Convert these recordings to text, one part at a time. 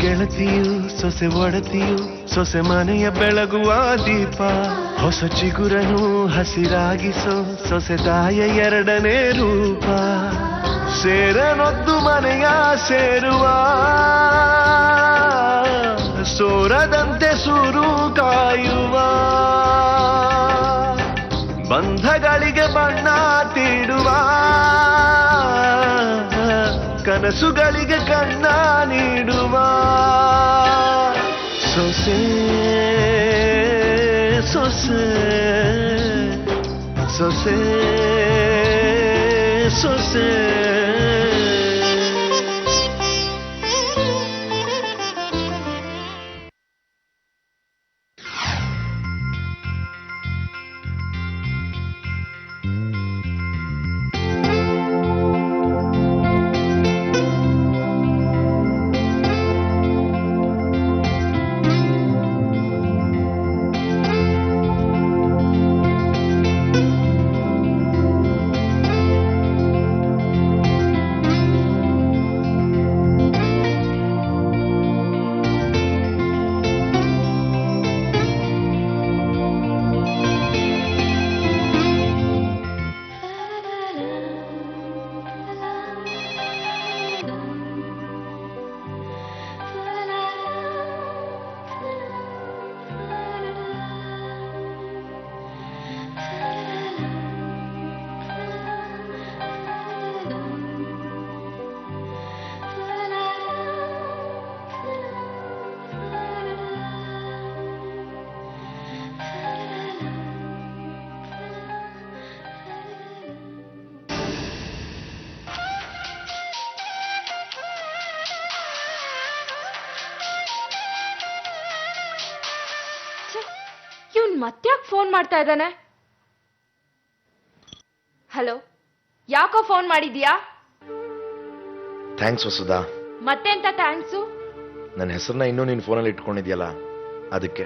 ಗೆಳತಿಯು ಸೊಸೆ ಒಡತಿಯು ಸೊಸೆ ಮನೆಯ ಬೆಳಗುವ ದೀಪ ಹೊಸ ಚಿಗುರನು ಹಸಿರಾಗಿಸೋ ಸೊಸೆ ತಾಯ ಎರಡನೇ ರೂಪ ಸೇರನೊದ್ದು ಮನೆಯ ಸೇರುವ ಸೋರದಂತೆ ಸೂರು ಕಾಯುವ ಬಂಧಗಳಿಗೆ ಬಣ್ಣ ತೀಡುವ ಕನಸುಗಳಿಗೆ ಕಣ್ಣ ನೀಡುವ ಸೊಸೆ ಸೊಸೆ ಸೊಸೆ ಸೊಸೆ ಮತ್ತ್ಯಾಕ್ ಫೋನ್ ಮಾಡ್ತಾ ಇದ್ದಾನೆ? ಹಲೋ, ಯಾಕೋ ಫೋನ್ ಮಾಡಿದ್ಯಾ? ಥ್ಯಾಂಕ್ಸ್ ವಸುಧಾ. ಮತ್ತೆಂತ ಥ್ಯಾಂಕ್ಸು? ನನ್ನ ಹೆಸರನ್ನ ಇನ್ನೂ ನೀನು ಫೋನಲ್ಲಿ ಇಟ್ಕೊಂಡಿದ್ಯಲ್ಲ ಅದಕ್ಕೆ.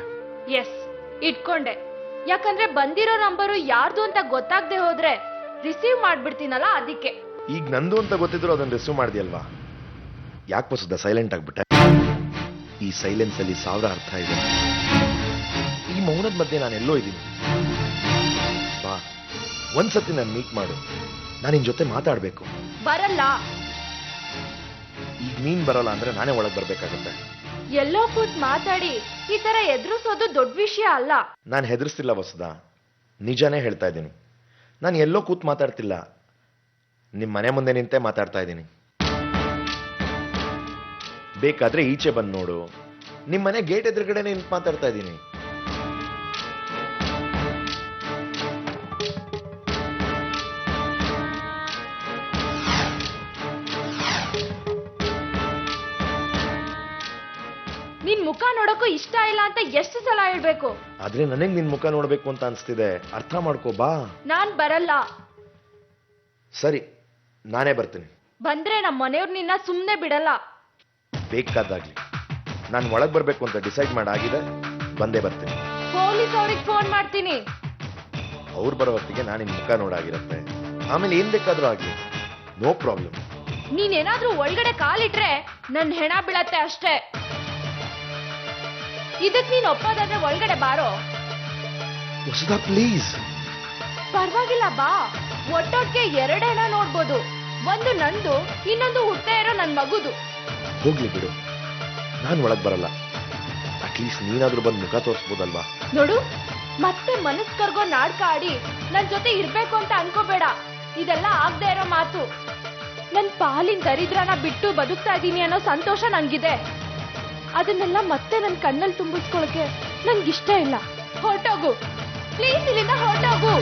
ಎಸ್, ಇಟ್ಕೊಂಡೆ. ಯಾಕಂದ್ರೆ ಬಂದಿರೋ ನಂಬರು ಯಾರ್ದು ಅಂತ ಗೊತ್ತಾಗದೆ ಹೋದ್ರೆ ರಿಸೀವ್ ಮಾಡ್ಬಿಡ್ತೀನಲ್ಲ, ಅದಕ್ಕೆ. ಈಗ ನಂದು ಅಂತ ಗೊತ್ತಿದ್ರು ಅದನ್ನ ರಿಸೀವ್ ಮಾಡಿದ್ಯಲ್ವಾ? ಯಾಕೆ ವಸುಧಾ ಸೈಲೆಂಟ್ ಆಗ್ಬಿಟ್ಟೆ? ಈ ಸೈಲೆನ್ಸ್ ಅಲ್ಲಿ ಸಾವಿರ ಅರ್ಥ ಇದೆ. ಈ ಮೌನದ ಮಧ್ಯೆ ನಾನೆಲ್ಲೋ ಇದ್ದೀನಿ. ಬಾ, ಒಂದ್ಸತಿ ನಾನು ಮೀಟ್ ಮಾಡು, ನಾನು ನಿನ್ ಜೊತೆ ಮಾತಾಡ್ಬೇಕು. ಬರಲ್ಲ. ಈಗ ನೀನ್ ಬರಲ್ಲ ಅಂದ್ರೆ ನಾನೇ ಒಳಗ್ ಬರ್ಬೇಕಾಗತ್ತೆ. ಎಲ್ಲೋ ಕೂತ್ ಮಾತಾಡಿ ಈ ತರ ಎದುರಿಸೋದು ದೊಡ್ಡ ವಿಷಯ ಅಲ್ಲ. ನಾನು ಹೆದರ್ಸ್ತಿಲ್ಲ ವಸುಧಾ, ನಿಜಾನೇ ಹೇಳ್ತಾ ಇದ್ದೀನಿ. ನಾನು ಎಲ್ಲೋ ಕೂತ್ ಮಾತಾಡ್ತಿಲ್ಲ, ನಿಮ್ ಮನೆ ಮುಂದೆ ನಿಂತೆ ಮಾತಾಡ್ತಾ ಇದ್ದೀನಿ. ಬೇಕಾದ್ರೆ ಈಚೆ ಬಂದು ನೋಡು, ನಿಮ್ ಮನೆ ಗೇಟ್ ಎದುರುಗಡೆ ನಿಂತು ಮಾತಾಡ್ತಾ ಇದ್ದೀನಿ. ನಿನ್ ಮುಖ ನೋಡಕ್ಕೂ ಇಷ್ಟ ಇಲ್ಲ ಅಂತ ಎಷ್ಟು ಸಲ ಹೇಳ್ಬೇಕು? ಆದ್ರೆ ನನಗ್ ನಿನ್ ಮುಖ ನೋಡ್ಬೇಕು ಅಂತ ಅನ್ಸ್ತಿದೆ, ಅರ್ಥ ಮಾಡ್ಕೋ. ಬಾ. ನಾನ್ ಬರಲ್ಲ. ಸರಿ, ನಾನೇ ಬರ್ತೀನಿ. ಬಂದ್ರೆ ನಮ್ಮ ಮನೆಯವ್ರು ನಿನ್ನ ಸುಮ್ನೆ ಬಿಡಲ್ಲ. ಬೇಕಾದಾಗ್ಲಿ, ನಾನು ಒಳಗ್ ಬರ್ಬೇಕು ಅಂತ ಡಿಸೈಡ್ ಮಾಡಾಗಿದೆ, ಬಂದೇ ಬರ್ತೀನಿ. ಪೊಲೀಸ್ ಅವ್ರಿಗೆ ಫೋನ್ ಮಾಡ್ತೀನಿ. ಅವ್ರು ಬರೋ ಹೊತ್ತಿಗೆ ನಾನು ನಿನ್ ಮುಖ ನೋಡಾಗಿರತ್ತೆ. ಆಮೇಲೆ ಏನ್ ಬೇಕಾದ್ರೂ ಆಗ್ಲಿ, ನೋ ಪ್ರಾಬ್ಲಮ್. ನೀನೇನಾದ್ರೂ ಒಳಗಡೆ ಕಾಲಿಟ್ರೆ ನನ್ ಹೆಣ ಬೀಳತ್ತೆ ಅಷ್ಟೇ. ಇದಕ್ ನೀನ್ ಒಪ್ಪೋದಾದ್ರೆ ಒಳಗಡೆ ಬಾರೋ. ವಸುಧಾ ಪ್ಲೀಸ್. ಪರವಾಗಿಲ್ಲ, ಬಾ. ಒಟ್ಟೊಟ್ಟಿಗೆ ಎರಡು ಹೆಣ ನೋಡ್ಬೋದು. ಒಂದು ನಂದು, ಇನ್ನೊಂದು ಹುಟ್ಟೆ ಇರೋ ನನ್ ಮಗುದು. ಹೋಗ್ಲಿ ಬಿಡು, ನಾನು ಒಳಗ್ ಬರಲ್ಲ. ಅಟ್ಲೀಸ್ಟ್ ನೀನಾದ್ರೂ ಬಂದು ಮುಖ ತೋರಿಸ್ಬೋದಲ್ವಾ? ನೋಡು, ಮತ್ತೆ ಮನಸ್ ಕರ್ಗೋ ನಾಟಕ ಆಡಿ ನನ್ ಜೊತೆ ಇರ್ಬೇಕು ಅಂತ ಅನ್ಕೋಬೇಡ. ಇದೆಲ್ಲ ಆಗದೆ ಇರೋ ಮಾತು. ನನ್ ಪಾಲಿನ ದರಿದ್ರನ ಬಿಟ್ಟು ಬದುಕ್ತಾ ಇದ್ದೀನಿ ಅನ್ನೋ ಸಂತೋಷ ನನ್ಗಿದೆ. ಅದನ್ನೆಲ್ಲ ಮತ್ತೆ ನನ್ ಕಣ್ಣಲ್ಲಿ ತುಂಬಿಸ್ಕೊಳಕ್ಕೆ ನನ್ಗಿಷ್ಟ ಇಲ್ಲ. ಹೊರಟೋಗು ಪ್ಲೀಸ್, ಇಲ್ಲಿಂದ ಹೊರಟೋಗು.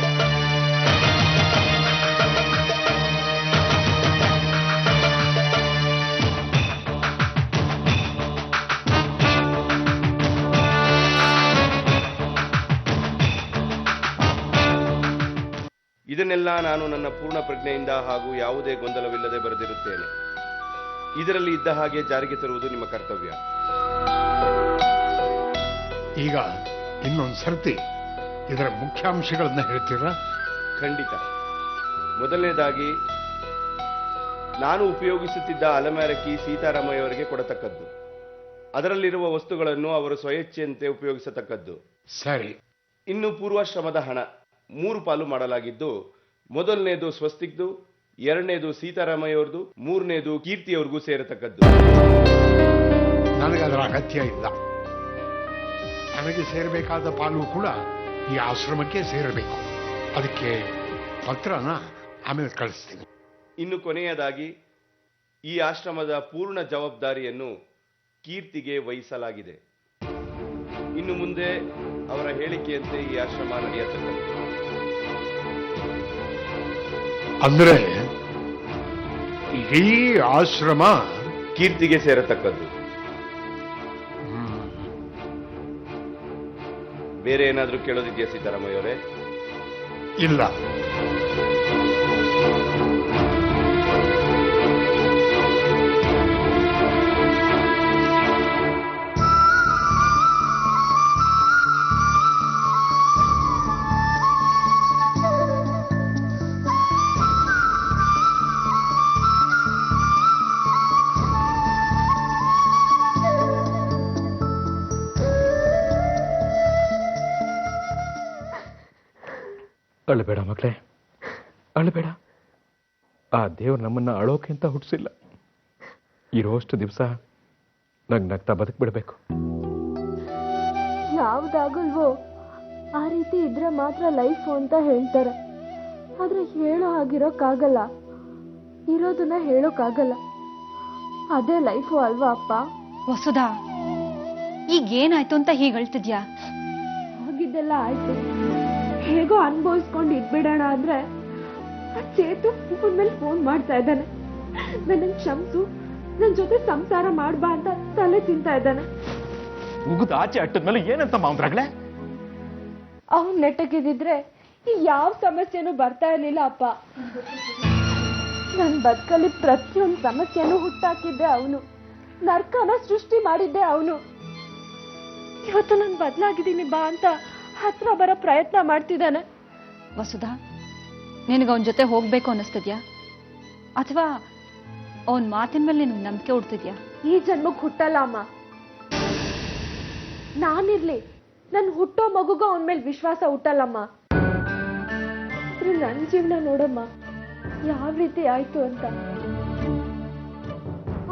ಇದನ್ನೆಲ್ಲ ನಾನು ನನ್ನ ಪೂರ್ಣ ಪ್ರಜ್ಞೆಯಿಂದ ಹಾಗೂ ಯಾವುದೇ ಗೊಂದಲವಿಲ್ಲದೆ ಬರೆದಿರುತ್ತೇನೆ. ಇದರಲ್ಲಿ ಇದ್ದ ಹಾಗೆ ಜಾರಿಗೆ ತರುವುದು ನಿಮ್ಮ ಕರ್ತವ್ಯ. ಈಗ ಇನ್ನೊಂದು ಸರ್ತಿ ಇದರ ಮುಖ್ಯಾಂಶಗಳನ್ನ ಹೇಳ್ತೀರಾ? ಖಂಡಿತ. ಮೊದಲನೇದಾಗಿ, ನಾನು ಉಪಯೋಗಿಸುತ್ತಿದ್ದ ಅಲಮಾರ ಕೀ ಸೀತಾರಾಮಯ್ಯವರಿಗೆ ಕೊಡತಕ್ಕದ್ದು. ಅದರಲ್ಲಿರುವ ವಸ್ತುಗಳನ್ನು ಅವರು ಸ್ವಇಚ್ಛೆಯಂತೆ ಉಪಯೋಗಿಸತಕ್ಕದ್ದು. ಸರಿ. ಇನ್ನು ಪೂರ್ವಾಶ್ರಮದ ಹಣ 3 ಪಾಲು ಮಾಡಲಾಗಿದ್ದು, ಮೊದಲನೇದು ಸ್ವಸ್ತಿಕ್ದು, ಎರಡನೇದು ಸೀತಾರಾಮಯ್ಯವ್ರದು, ಮೂರನೇದು ಕೀರ್ತಿಯವ್ರಿಗೂ ಸೇರತಕ್ಕದ್ದು. ನನಗದರ ಅಗತ್ಯ ಇಲ್ಲ. ನನಗೆ ಸೇರಬೇಕಾದ ಪಾಲು ಕೂಡ ಈ ಆಶ್ರಮಕ್ಕೆ ಸೇರಬೇಕು. ಅದಕ್ಕೆ ಪತ್ರನ ಆಮೇಲೆ ಕಳಿಸ್ತೀನಿ. ಇನ್ನು ಕೊನೆಯದಾಗಿ ಈ ಆಶ್ರಮದ ಪೂರ್ಣ ಜವಾಬ್ದಾರಿಯನ್ನು ಕೀರ್ತಿಗೆ ವಹಿಸಲಾಗಿದೆ. ಇನ್ನು ಮುಂದೆ ಅವರ ಹೇಳಿಕೆಯಂತೆ ಈ ಆಶ್ರಮ ನಡೆಯತಕ್ಕದ್ದು. ಅಂದ್ರೆ ಇಡೀ ಆಶ್ರಮ ಕೀರ್ತಿಗೆ ಸೇರತಕ್ಕದ್ದು. ಬೇರೆ ಏನಾದ್ರೂ ಕೇಳೋದಿದೆಯಾ ಸೀತಾರಾಮಯ್ಯವರೇ? ಇಲ್ಲ. ಅಳಬೇಡ ಮಕ್ಕಳೇ, ಅಳಬೇಡ. ಆ ದೇವ್ರು ನಮ್ಮನ್ನ ಅಳೋಕೆ ಅಂತ ಹುಟ್ಟಿಸಿಲ್ಲ. ಇರೋಷ್ಟು ದಿವಸ ನಗ್ನಗ್ತಾ ಬದುಕ್ಬಿಡ್ಬೇಕು. ಯಾವ್ದಾಗಲ್ವೋ ಆ ರೀತಿ ಇದ್ರೆ ಮಾತ್ರ ಲೈಫ್ ಅಂತ ಹೇಳ್ತಾರೆ. ಆದ್ರೆ ಹೇಳೋ ಹಾಗಿರೋಕ್ಕಾಗಲ್ಲ, ಇರೋದನ್ನ ಹೇಳೋಕ್ಕಾಗಲ್ಲ. ಅದೇ ಲೈಫು ಅಲ್ವಾ ಅಪ್ಪ? ವಸುಧಾ, ಈಗ ಏನಾಯ್ತು ಅಂತ ಹೀಗೆ ಹೇಳ್ತಿದ್ಯಾ? ಆಗಿದ್ದೆಲ್ಲ ಆಯ್ತು, ಹೇಗೋ ಅನುಭವಿಸ್ಕೊಂಡು ಇದ್ಬಿಡೋಣ ಅಂದ್ರೆ ಚೇತು ಫೋನ್ ಮೇಲೆ ಫೋನ್ ಮಾಡ್ತಾ ಇದ್ದಾನೆ. ನನ್ನ ಕ್ಷಮಿಸು, ನನ್ ಜೊತೆ ಸಂಸಾರ ಮಾಡ್ಬಾ ಅಂತ ತಲೆ ತಿಂತಾ ಇದ್ದಾನೆ. ಉಗಿದ ಆಚೆ ಅಟ್ಟದ್ಮೇಲೆ ಏನಂತ ಮಾವ್ರಾಗ್ಲೆ? ಅವ್ನ್ ನೆಟ್ಟಗಿದ್ರೆ ಈ ಯಾವ ಸಮಸ್ಯೆನೂ ಬರ್ತಾ ಇರ್ಲಿಲ್ಲ ಅಪ್ಪ. ನನ್ ಬದುಕಲ್ಲಿ ಪ್ರತಿಯೊಂದು ಸಮಸ್ಯೆನೂ ಹುಟ್ಟಾಕಿದ್ದೆ ಅವನು, ನರ್ಕನ ಸೃಷ್ಟಿ ಮಾಡಿದ್ದೆ ಅವನು. ಇವತ್ತು ನಾನು ಬದಲಾಗಿದ್ದೀನಿ ಬಾ ಅಂತ ಹತ್ರ ಬರೋ ಪ್ರಯತ್ನ ಮಾಡ್ತಿದ್ದಾನೆ. ವಸುಧಾ, ನಿನಗೆ ಅವನ ಜೊತೆ ಹೋಗ್ಬೇಕು ಅನ್ನಿಸ್ತಿದ್ಯಾ? ಅಥವಾ ಅವನ ಮಾತಿನ ಮೇಲೆ ನಿನ್ಗೆ ನಂಬಿಕೆ ಹುಡ್ತಿದ್ಯಾ? ಈ ಜನ್ಮಕ್ಕೆ ಹುಟ್ಟಲ್ಲ ಅಮ್ಮ. ನಾನಿರ್ಲಿ, ನನ್ ಹುಟ್ಟೋ ಮಗುಗೂ ಅವನ ಮೇಲೆ ವಿಶ್ವಾಸ ಹುಟ್ಟಲ್ಲಮ್ಮ. ನನ್ ಜೀವನ ನೋಡಮ್ಮ ಯಾವ ರೀತಿ ಆಯ್ತು ಅಂತ.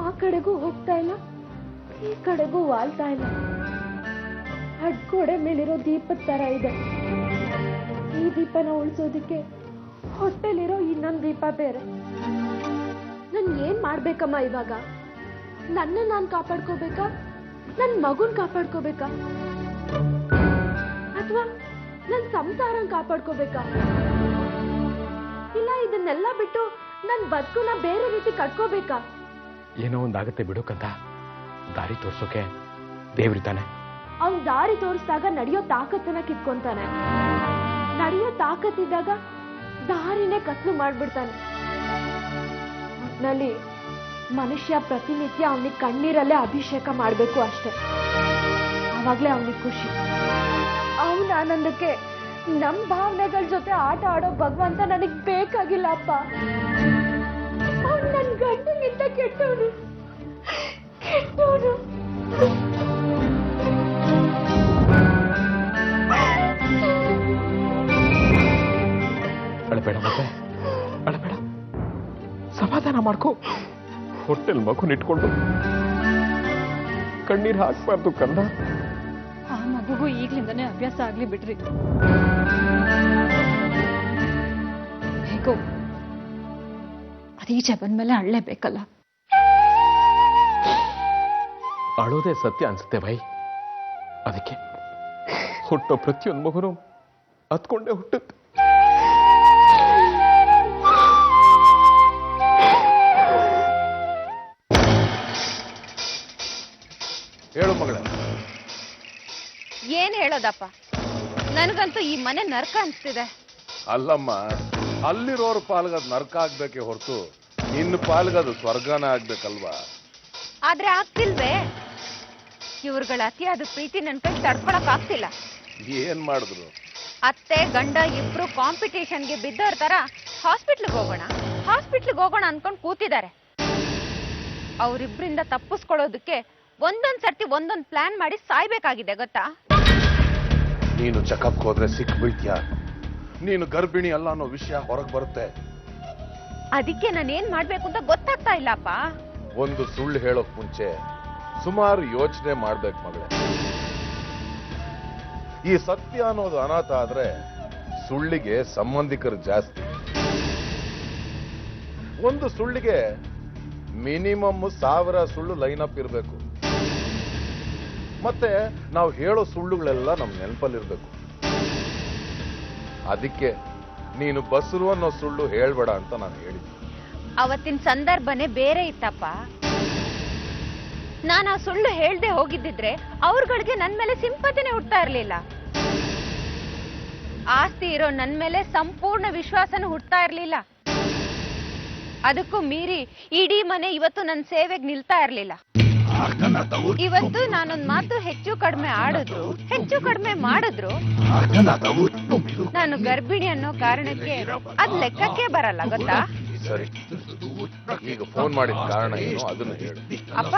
ಆ ಕಡೆಗೂ ಹೋಗ್ತಾ ಇಲ್ಲ, ಈ ಕಡೆಗೂ ವಾಲ್ತಾ ಇಲ್ಲ. ಅಡ್ಗೋಡೆ ಮೇಲಿರೋ ದೀಪದ ತರ ಇದೆ. ಈ ದೀಪನ ಉಳಿಸೋದಿಕ್ಕೆ ಹೊಟ್ಟೆಲಿರೋ ಇನ್ನೊಂದು ದೀಪ ಬೇರೆ. ನನ್ ಏನ್ ಮಾಡ್ಬೇಕಮ್ಮ ಇವಾಗ? ನನ್ನ ನಾನ್ ಕಾಪಾಡ್ಕೋಬೇಕಾ, ನನ್ ಮಗುನ್ ಕಾಪಾಡ್ಕೋಬೇಕಾ, ಅಥವಾ ನನ್ ಸಂಸಾರ ಕಾಪಾಡ್ಕೋಬೇಕಾ? ಇಲ್ಲ ಇದನ್ನೆಲ್ಲ ಬಿಟ್ಟು ನನ್ ಬದುಕುನ ಬೇರೆ ರೀತಿ ಕಟ್ಕೋಬೇಕಾ? ಏನೋ ಒಂದಾಗತ್ತೆ ಬಿಡೋಕಂತ ದಾರಿ ತೋರ್ಸೋಕೆ ದೇವ್ರಿತಾನೆ. ಅವ್ನ್ ದಾರಿ ತೋರಿಸಿದಾಗ ನಡೆಯೋ ತಾಕತ್ತನ್ನ ಕಿತ್ಕೊಂತಾನೆ. ನಡೆಯೋ ತಾಕತ್ತಿದ್ದಾಗ ದಾರಿನೇ ಕತ್ಲು ಮಾಡ್ಬಿಡ್ತಾನೆ. ಒಟ್ನಲ್ಲಿ ಮನುಷ್ಯ ಪ್ರತಿನಿತ್ಯ ಅವನಿಗೆ ಕಣ್ಣೀರಲ್ಲೇ ಅಭಿಷೇಕ ಮಾಡ್ಬೇಕು ಅಷ್ಟೆ. ಆವಾಗ್ಲೇ ಅವನಿಗೆ ಖುಷಿ. ಅವನ ಆನಂದಕ್ಕೆ ನಮ್ ಭಾವನೆಗಳ ಜೊತೆ ಆಟ ಆಡೋ ಭಗವಂತ ನನಗ್ ಬೇಕಾಗಿಲ್ಲ ಅಪ್ಪ. ಅವ್ನು ನನ್ ಗಂಡನಿಂದ ಕೆಟ್ಟವನು, ಕೆಟ್ಟವನು. ಅಳಬೇಡ ಮತ್ತೆ, ಅಳಬೇಡ. ಸಮಾಧಾನ ಮಾಡ್ಕೋ. ಹೊಟ್ಟೆಲ್ ಮಗು ಇಟ್ಕೊಂಡು ಕಣ್ಣೀರ್ ಹಾಕ್ಬಾರ್ದು ಕಂದ. ಆ ಮಗುಗೂ ಈಗ್ಲಿಂದಾನೇ ಅಭ್ಯಾಸ ಆಗ್ಲಿ ಬಿಡ್ರಿ. ಹೇಗೋ ಅದೀಚೆ ಬಂದ್ಮೇಲೆ ಅಳ್ಳೇಬೇಕಲ್ಲ. ಅಳೋದೇ ಸತ್ಯ ಅನ್ಸುತ್ತೆ ಭೈ. ಅದಕ್ಕೆ ಹುಟ್ಟೋ ಪ್ರತಿಯೊಂದು ಮಗುನು ಹತ್ಕೊಂಡೇ ಹುಟ್ಟುತ್ತೆ. ಹೇಳು ಮಗಳ. ಏನ್ ಹೇಳೋದಪ್ಪ, ನನಗಂತೂ ಈ ಮನೆ ನರ್ಕ ಅನ್ಸ್ತಿದೆ. ಅಲ್ಲಮ್ಮ, ಅಲ್ಲಿರೋರ್ ಪಾಲ್ಗದ್ ನರ್ಕ ಆಗ್ಬೇಕೆ ಹೊರತು ನಿನ್ನ ಪಾಲ್ಗದು ಸ್ವರ್ಗನ ಆಗ್ಬೇಕಲ್ವಾ? ಆದ್ರೆ ಆಗ್ತಿಲ್ವೇ? ಇವ್ರುಗಳ ಅತಿಯಾದ ಪ್ರೀತಿ ನನ್ ಕೈ ತಡ್ಕೊಳಕ್ ಆಗ್ತಿಲ್ಲ. ಏನ್ ಮಾಡಿದ್ರು? ಅತ್ತೆ ಗಂಡ ಇಬ್ರು ಕಾಂಪಿಟೇಷನ್ಗೆ ಬಿದ್ದವ್ರ ತರ ಹಾಸ್ಪಿಟ್ಲಿಗೆ ಹೋಗೋಣ ಅನ್ಕೊಂಡ್ ಕೂತಿದ್ದಾರೆ. ಅವರಿಬ್ರಿಂದ ತಪ್ಪಿಸ್ಕೊಳ್ಳೋದಕ್ಕೆ ಒಂದೊಂದ್ ಸರ್ತಿ ಒಂದೊಂದ್ ಪ್ಲಾನ್ ಮಾಡಿ ಸಾಯ್ಬೇಕಾಗಿದೆ ಗೊತ್ತಾ? ನೀನು ಚೆಕಪ್ ಹೋದ್ರೆ ಸಿಕ್ ಬೀಳ್ತೀಯ. ನೀನು ಗರ್ಭಿಣಿ ಅಲ್ಲ ಅನ್ನೋ ವಿಷಯ ಹೊರಗೆ ಬರುತ್ತೆ. ಅದಕ್ಕೆ ನಾನು ಏನ್ ಮಾಡ್ಬೇಕು ಅಂತ ಗೊತ್ತಾಗ್ತಾ ಇಲ್ಲಪ್ಪ. ಒಂದು ಸುಳ್ಳು ಹೇಳೋಕ್ ಮುಂಚೆ ಸುಮಾರು ಯೋಚನೆ ಮಾಡ್ಬೇಕು ಮಗಳೇ. ಈ ಸತ್ಯ ಅನ್ನೋದು ಅನಾಥ ಆದ್ರೆ ಸುಳ್ಳಿಗೆ ಸಂಬಂಧಿಕರು ಜಾಸ್ತಿ. ಒಂದು ಸುಳ್ಳಿಗೆ ಮಿನಿಮಮ್ 1000 ಸುಳ್ಳು ಲೈನ್ ಅಪ್ ಇರಬೇಕು. ಮತ್ತೆ ನಾವು ಹೇಳೋ ಸುಳ್ಳುಗಳೆಲ್ಲ ನಮ್ ನೆನಪಲ್ಲಿರ್ಬೇಕು. ಅದಕ್ಕೆ ನೀನು ಬಸ್ರು ಅನ್ನೋ ಸುಳ್ಳು ಹೇಳ್ಬೇಡ ಅಂತ ನಾನು ಹೇಳಿದ್ದೆ. ಅವತ್ತಿನ ಸಂದರ್ಭನೇ ಬೇರೆ ಇತ್ತಪ್ಪ. ನಾನು ಆ ಸುಳ್ಳು ಹೇಳ್ದೆ ಹೋಗಿದ್ದಿದ್ರೆ ಅವ್ರಗಳಿಗೆ ನನ್ ಮೇಲೆ ಸಿಂಪತಿನೇ ಹುಡ್ತಾ ಇರ್ಲಿಲ್ಲ. ಆಸ್ತಿ ಇರೋ ನನ್ ಮೇಲೆ ಸಂಪೂರ್ಣ ವಿಶ್ವಾಸನೂ ಹುಡ್ತಾ ಇರ್ಲಿಲ್ಲ. ಅದಕ್ಕೂ ಮೀರಿ ಇಡೀ ಮನೆ ಇವತ್ತು ನನ್ನ ಸೇವೆಗೆ ನಿಲ್ತಾ ಇರ್ಲಿಲ್ಲ. ಇವತ್ತು ನಾನೊಂದ್ ಮಾತು ಹೆಚ್ಚು ಕಡಿಮೆ ಆಡಿದ್ರು, ಹೆಚ್ಚು ಕಡಿಮೆ ಮಾಡಿದ್ರು, ನಾನು ಗರ್ಭಿಣಿ ಅನ್ನೋ ಕಾರಣಕ್ಕೆ ಅದ್ ಲೆಕ್ಕಕ್ಕೆ ಬರಲ್ಲ ಗೊತ್ತಾ? ಸರಿ, ಈಗ ಫೋನ್ ಮಾಡಿದ ಕಾರಣ ಏನು ಅದನ್ನ ಹೇಳು. ಅಪ್ಪ,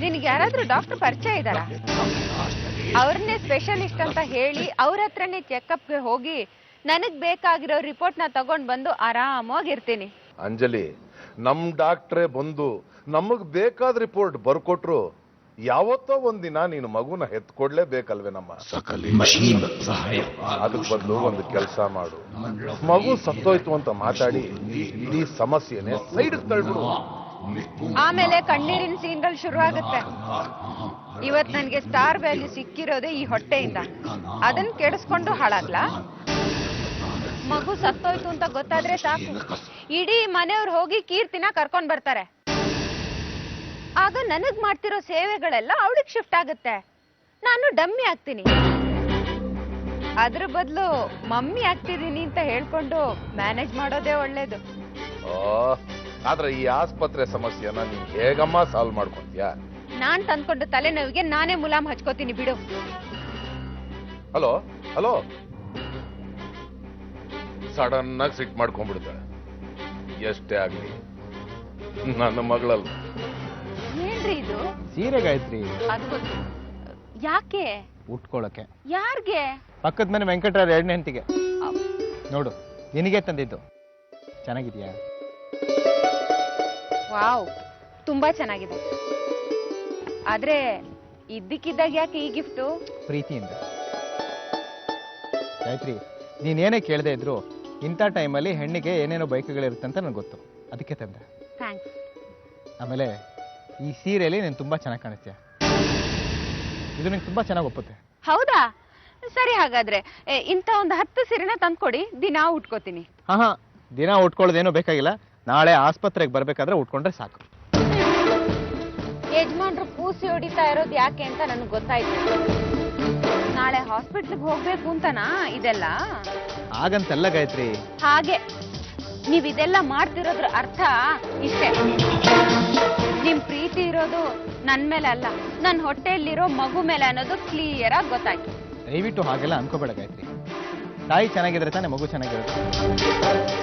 ನಿನ್ಗೆ ಯಾರಾದ್ರೂ ಡಾಕ್ಟರ್ ಪರಿಚಯ ಇದ್ದಾರಾ? ಅವ್ರನ್ನೇ ಸ್ಪೆಷಲಿಸ್ಟ್ ಅಂತ ಹೇಳಿ ಅವ್ರ ಹತ್ರನೇ ಚೆಕಪ್ಗೆ ಹೋಗಿ ನನಗ್ ಬೇಕಾಗಿರೋ ರಿಪೋರ್ಟ್ ನ ತಗೊಂಡ್ ಬಂದು ಆರಾಮಾಗಿರ್ತೀನಿ. ಅಂಜಲಿ, ನಮ್ ಡಾಕ್ಟ್ರೇ ಬಂದು ನಮಗ್ ಬೇಕಾದ ರಿಪೋರ್ಟ್ ಬರ್ಕೊಟ್ರು ಯಾವತ್ತೋ ಒಂದಿನ ನೀನು ಮಗುನ ಹೆತ್ಕೊಡ್ಲೇಬೇಕಲ್ವೇ ನಮ್ಮ. ಅದಕ್ ಬದಲು ಒಂದು ಕೆಲಸ ಮಾಡು, ಮಗು ಸತ್ತೋಯ್ತು ಅಂತ ಮಾತಾಡಿ ಇಡೀ ಸಮಸ್ಯೆನೆ ಸೈಡ್ ತಳ್ಬಿಡು. ಆಮೇಲೆ ಕಣ್ಣೀರಿನ ಸೀನ್ಗಳು ಶುರು ಆಗುತ್ತೆ. ಇವತ್ ನನ್ಗೆ ಸ್ಟಾರ್ ವ್ಯಾಲ್ಯೂ ಸಿಕ್ಕಿರೋದೇ ಈ ಹೊಟ್ಟೆಯಿಂದ. ಅದನ್ನ ಕೆಡಿಸ್ಕೊಂಡು ಹಾಳಾಗ್ಲಾ? ಮಗು ಸತ್ತೋಯ್ತು ಅಂತ ಗೊತ್ತಾದ್ರೆ ಸಾಕು, ಇಡೀ ಮನೆಯವ್ರು ಹೋಗಿ ಕೀರ್ತಿನ ಕರ್ಕೊಂಡ್ ಬರ್ತಾರೆ. ಆಗ ನನಗ್ ಮಾಡ್ತಿರೋ ಸೇವೆಗಳೆಲ್ಲ ಅವಳಿಗೆ ಶಿಫ್ಟ್ ಆಗುತ್ತೆ. ನಾನು ಡಮ್ಮಿ ಆಗ್ತೀನಿ. ಅದ್ರ ಬದಲು ಮಮ್ಮಿ ಆಗ್ತಿದೀನಿ ಅಂತ ಹೇಳ್ಕೊಂಡು ಮ್ಯಾನೇಜ್ ಮಾಡೋದೇ ಒಳ್ಳೇದು. ಆದ್ರೆ ಈ ಆಸ್ಪತ್ರೆ ಸಮಸ್ಯೆನ ನೀನ್ ಹೇಗಮ್ಮ ಸಾಲ್ವ್ ಮಾಡ್ಕೊಂತೀಯಾ? ನಾನ್ ತಂದ್ಕೊಂಡು ತಲೆನೋವಿಗೆ ನಾನೇ ಮುಲಾಮ್ ಹಚ್ಕೋತೀನಿ ಬಿಡು. ಹಲೋ ಹಲೋ, ಸಡನ್ ಆಗಿ ಸಿಟ್ ಮಾಡ್ಕೊಂಡ್ಬಿಡ್ತಾಳೆ. ಎಷ್ಟೇ ಆಗ್ಲಿ ನನ್ನ ಮಗಳಲ್ಲ. ಏನ್ರಿ ಇದು? ಸೀರೆ ಗಾಯತ್ರಿ, ಅದು ಯಾಕೆ? ಉಟ್ಕೊಳಕ್ಕೆ. ಯಾರ್ಗೆ? ಪಕ್ಕದ ಮನೆ ವೆಂಕಟರಾವ್ 2ನೇ ಹೆಂಡತಿಗೆ. ನೋಡು, ನಿನಗೆ ತಂದಿದ್ದು. ಚೆನ್ನಾಗಿದ್ಯಾ? ವಾವ್, ತುಂಬಾ ಚೆನ್ನಾಗಿದೆ. ಆದ್ರೆ ಇದ್ದಕ್ಕಿದ್ದಾಗ ಯಾಕೆ ಈ ಗಿಫ್ಟು? ಪ್ರೀತಿಯಿಂದ. ಗಾಯತ್ರಿ, ನೀನೇನೇ ಕೇಳದೆ ಇದ್ರು ಇಂಥ ಟೈಮಲ್ಲಿ ಹೆಣ್ಣಿಗೆ ಏನೇನೋ ಬೈಕ್ಗಳಿರುತ್ತೆ ಅಂತ ನನಗೆ ಗೊತ್ತು, ಅದಕ್ಕೆ ತಂದೆ. ಥ್ಯಾಂಕ್ಸ್. ಆಮೇಲೆ ಈ ಸೀರೆಯಲ್ಲಿ ನೀನು ತುಂಬಾ ಚೆನ್ನಾಗಿ ಕಾಣಿಸ್ತೀಯ. ಇದು ನಿಂಗೆ ತುಂಬಾ ಚೆನ್ನಾಗಿ ಒಪ್ಪುತ್ತೆ. ಹೌದಾ? ಸರಿ, ಹಾಗಾದ್ರೆ ಇಂಥ ಒಂದು 10 ಸೀರೆನ ತಂದ್ಕೊಡಿ, ದಿನಾ ಉಟ್ಕೋತೀನಿ. ಹಾ, ದಿನ ಉಟ್ಕೊಳ್ಳೋದೇನೋ ಬೇಕಾಗಿಲ್ಲ. ನಾಳೆ ಆಸ್ಪತ್ರೆಗೆ ಬರ್ಬೇಕಾದ್ರೆ ಉಟ್ಕೊಂಡ್ರೆ ಸಾಕು. ಯಜಮಾನ್ರು ಪೂಸಿ ಹೊಡಿತಾ ಇರೋದು ಯಾಕೆ ಅಂತ ನನಗೆ ಗೊತ್ತಾಯ್ತು. ನಾಳೆ ಹಾಸ್ಪಿಟ್ಲಿಗೆ ಹೋಗ್ಬೇಕು ಅಂತನಾ ಇದೆಲ್ಲ? ಹಾಗಂತಲ್ಲ ಗಾಯತ್ರಿ. ಹಾಗೆ ನೀವ್ ಇದೆಲ್ಲ ಮಾಡ್ತಿರೋದ್ರ ಅರ್ಥ ಇಷ್ಟೇ, ನಿಮ್ ಪ್ರೀತಿ ಇರೋದು ನನ್ ಮೇಲೆ ಅಲ್ಲ, ನನ್ ಹೊಟ್ಟೆಯಲ್ಲಿರೋ ಮಗು ಮೇಲೆ ಅನ್ನೋದು ಕ್ಲಿಯರ್ ಆಗಿ ಗೊತ್ತಾಯ್ತು. ದಯವಿಟ್ಟು ಹಾಗೆಲ್ಲ ಅನ್ಕೋಬೇಡ ಗಾಯತ್ರಿ. ತಾಯಿ ಚೆನ್ನಾಗಿದ್ರೆ ತಾನೇ ಮಗು ಚೆನ್ನಾಗಿರೋದು.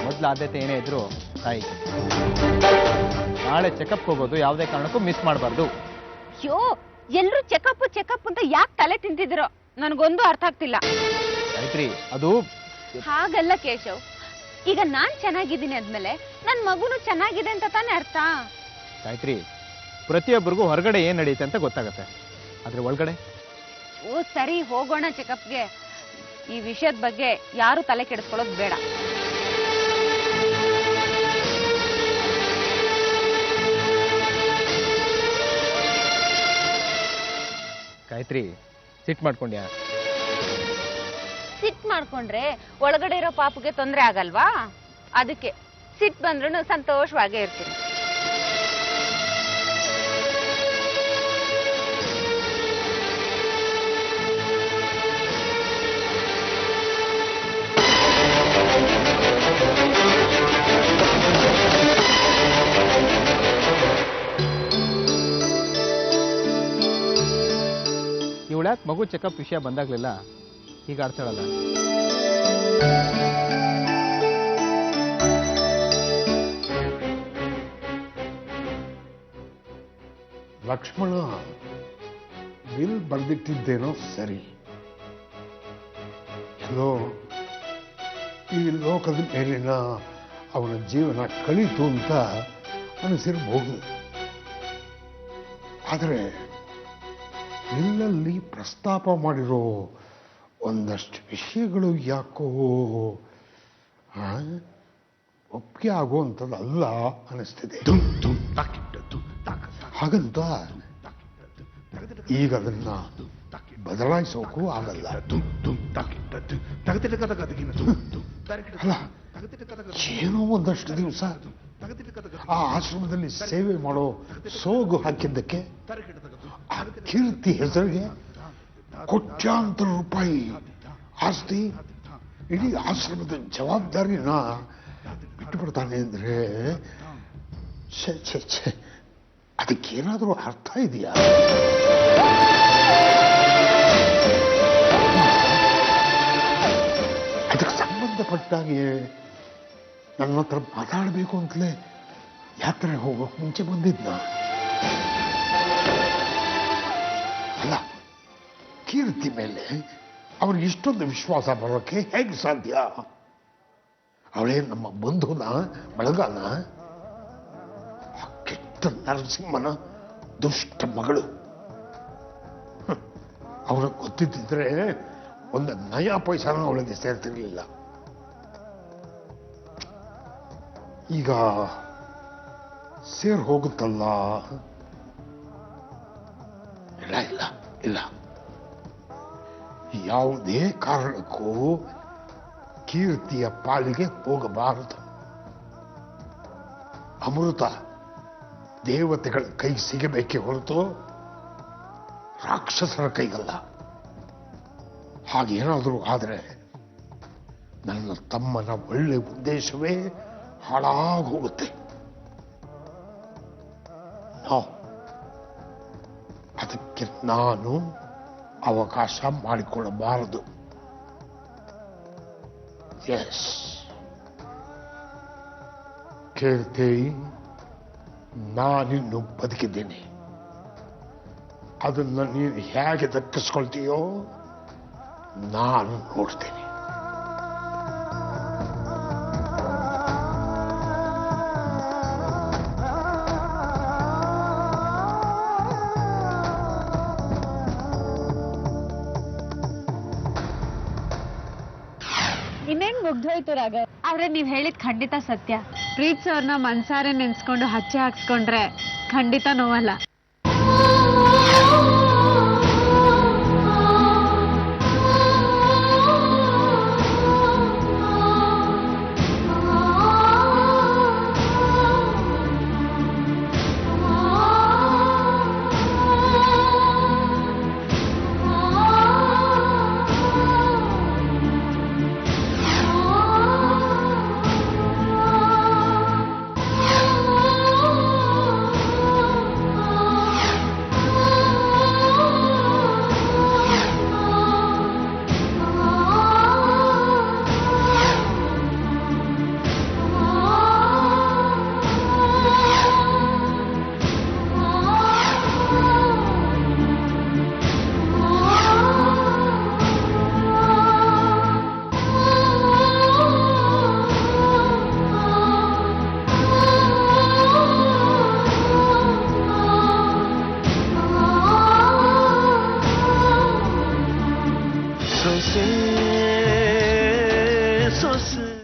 ಮೊದಲು ಆದ್ಯತೆ ಏನೇ ಇದ್ರು ತಾಯಿ. ನಾಳೆ ಚೆಕಪ್ ಹೋಗೋದು ಯಾವುದೇ ಕಾರಣಕ್ಕೂ ಮಿಸ್ ಮಾಡಬಾರ್ದು. ಅಯ್ಯೋ, ಎಲ್ರು ಚೆಕಪ್ ಅಂತ ಯಾಕೆ ತಲೆ ತಿಂತಿದಿರೋ ನನಗೊಂದು ಅರ್ಥ ಆಗ್ತಿಲ್ಲ. ಗಾಯತ್ರಿ, ಅದು ಹಾಗಲ್ಲ ಕೇಶವ್, ಈಗ ನಾನ್ ಚೆನ್ನಾಗಿದ್ದೀನಿ ಆದ್ಮೇಲೆ ನನ್ ಮಗುನು ಚೆನ್ನಾಗಿದೆ ಅಂತ ತಾನೇ ಅರ್ಥ. ಗಾಯತ್ರಿ, ಪ್ರತಿಯೊಬ್ಬರಿಗೂ ಹೊರಗಡೆ ಏನ್ ನಡೆಯುತ್ತೆ ಅಂತ ಗೊತ್ತಾಗತ್ತೆ, ಆದ್ರೆ ಒಳಗಡೆ. ಓ ಸರಿ, ಹೋಗೋಣ ಚೆಕಪ್ಗೆ. ಈ ವಿಷಯದ ಬಗ್ಗೆ ಯಾರು ತಲೆ ಕೆಡಿಸ್ಕೊಳ್ಳೋದು ಬೇಡ. ಗಾಯತ್ರಿ, ಸಿಟ್ ಮಾಡ್ಕೊಂಡ್ಯಾ? ಸಿಟ್ ಮಾಡ್ಕೊಂಡ್ರೆ ಒಳಗಡೆ ಇರೋ ಪಾಪುಗೆ ತೊಂದರೆ ಆಗಲ್ವಾ? ಅದಕ್ಕೆ ಸಿಟ್ ಬಂದ್ರೂ ಸಂತೋಷವಾಗೇ ಇರ್ತೀನಿ. ಇವಳ್ಯಾಕೆ ಮಗು ಚೆಕಪ್ ವಿಷಯ ಬಂದಾಗ್ಲಿಲ್ಲ ಈಗ ಆಡ್ತಾಳಲ್ಲ? ಲಕ್ಷ್ಮಣ ವಿಲ್ ಬರೆದಿಟ್ಟಿದ್ದೇನೋ ಸರಿ, ಎಲ್ಲೋ ಈ ಲೋಕದ ಮೇಲಿನ ಅವನ ಜೀವನ ಕಳೀತು ಅಂತ ಅನಿಸಿರಬಹುದು. ಆದರೆ ಇಲ್ಲಲ್ಲಿ ಪ್ರಸ್ತಾಪ ಮಾಡಿರೋ ಒಂದಷ್ಟು ವಿಷಯಗಳು ಯಾಕೋ ಒಪ್ಪಿಗೆ ಆಗುವಂಥದ್ದಲ್ಲ ಅನಿಸ್ತಿದೆ. ಹಾಗಂತ ಈಗ ಅದನ್ನ ಬದಲಾಯಿಸೋಕ್ಕೂ ಆಗಲ್ಲ. ಅಲ್ಲ, ಏನೋ ಒಂದಷ್ಟು ದಿವಸ ಆ ಆಶ್ರಮದಲ್ಲಿ ಸೇವೆ ಮಾಡೋ ಸೋಗು ಹಾಕಿದ್ದಕ್ಕೆ ಆ ಕೀರ್ತಿ ಹೆಸರಿಗೆ ಕೋಟ್ಯಾಂತರ ರೂಪಾಯಿ ಆಸ್ತಿ, ಇಡೀ ಆಶ್ರಮದ ಜವಾಬ್ದಾರಿನ ಬಿಟ್ಟುಬಿಡ್ತಾನೆ ಅಂದ್ರೆ ಛೆ ಛೆ ಛೆ, ಅದಕ್ಕೇನಾದರೂ ಅರ್ಥ ಇದೆಯಾ? ಅದಕ್ಕೆ ಸಂಬಂಧಪಟ್ಟಾಗೆ ನನ್ನ ಹತ್ರ ಮಾತಾಡಬೇಕು ಅಂತಲೇ ಯಾತ್ರೆ ಹೋಗೋಕೆ ಮುಂಚೆ ಬಂದಿದ್ನ. ಅಲ್ಲ, ಕೀರ್ತಿ ಮೇಲೆ ಅವ್ರಿಗೆ ಇಷ್ಟೊಂದು ವಿಶ್ವಾಸ ಬರೋಕ್ಕೆ ಹೇಗೆ ಸಾಧ್ಯ? ಅವಳೇ ನಮ್ಮ ಬಂಧುನ ಬಳಗನ, ಕೆಟ್ಟ ನರಸಿಂಹನ ದುಷ್ಟ ಮಗಳು. ಅವನಿಗೆ ಗೊತ್ತಿದ್ದಿದ್ರೆ ಒಂದು ನಯಾ ಪೈಸಾನ ಅವಳಿಗೆ ಸೇರ್ತಿರ್ಲಿಲ್ಲ. ಈಗ ಸೇರ್ ಹೋಗುತ್ತಲ್ಲ. ಇಲ್ಲ ಇಲ್ಲ ಇಲ್ಲ, ಯಾವುದೇ ಕಾರಣಕ್ಕೂ ಕೀರ್ತಿಯ ಪಾಲಿಗೆ ಹೋಗಬಾರದು. ಅಮೃತ ದೇವತೆಗಳ ಕೈಗೆ ಸಿಗಬೇಕೇ ಹೊರತು ರಾಕ್ಷಸರ ಕೈಗಲ್ಲ. ಹಾಗೇನಾದರೂ ಆದರೆ ನನ್ನ ತಮ್ಮನ ಒಳ್ಳೆ ಉದ್ದೇಶವೇ ಹಾಳಾಗೋಗುತ್ತೆ. ಅದಕ್ಕೆ ನಾನು ಅವಕಾಶ ಮಾಡಿಕೊಳ್ಳಬಾರದು. ಎಸ್ ಕೀರ್ತಿ, ನಾನಿನ್ನು ಬದುಕಿದ್ದೇನೆ. ಅದನ್ನು ನೀನು ಹೇಗೆ ದಕ್ಕಿಸ್ಕೊಳ್ತೀಯೋ ನಾನು ನೋಡ್ತೇನೆ. ಇನ್ನೇನ್ ಮುಗ್ದೋಯ್ತು ರಾಗ. ಆದ್ರೆ ನೀವ್ ಹೇಳಿದ್ ಖಂಡಿತ ಸತ್ಯ. ಪ್ರೀತ್ಸವ್ರನ್ನ ಮನ್ಸಾರೆ ನೆನ್ಸ್ಕೊಂಡು ಹಚ್ಚೆ ಹಾಕ್ಸ್ಕೊಂಡ್ರೆ ಖಂಡಿತ ನೋವಲ್ಲ. ಸೊಸೆ